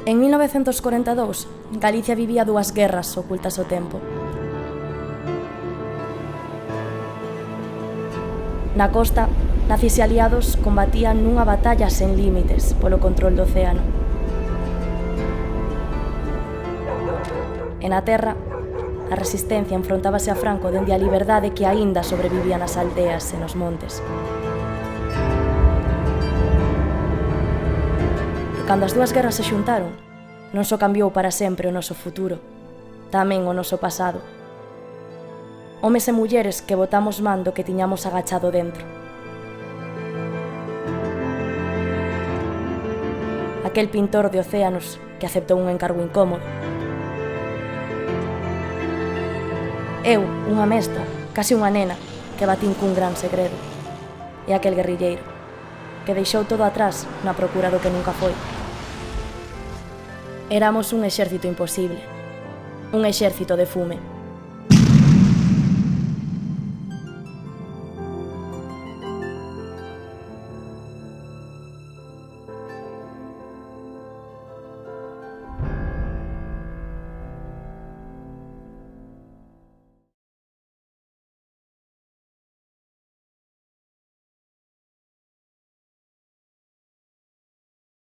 En 1942, Galicia vivía dúas guerras ocultas ao tempo. Na costa, nazis e aliados combatían nunha batalla sen límites polo control do océano. E na terra, a resistencia enfrontábase a Franco dende a liberdade que aínda sobrevivía nas aldeas e nos montes. E cando as dúas guerras se xuntaron, non só cambiou para sempre o noso futuro, tamén o noso pasado. Homes e mulleres que botamos man do que tiñamos agachado dentro. Aquel pintor de océanos que aceptou un encargo incómodo. Eu, unha mestra, case unha nena, que batín cun gran segredo. E aquel guerrilleiro, que deixou todo atrás na procura do que nunca foi. Éramos un exército imposible, un exército de fume.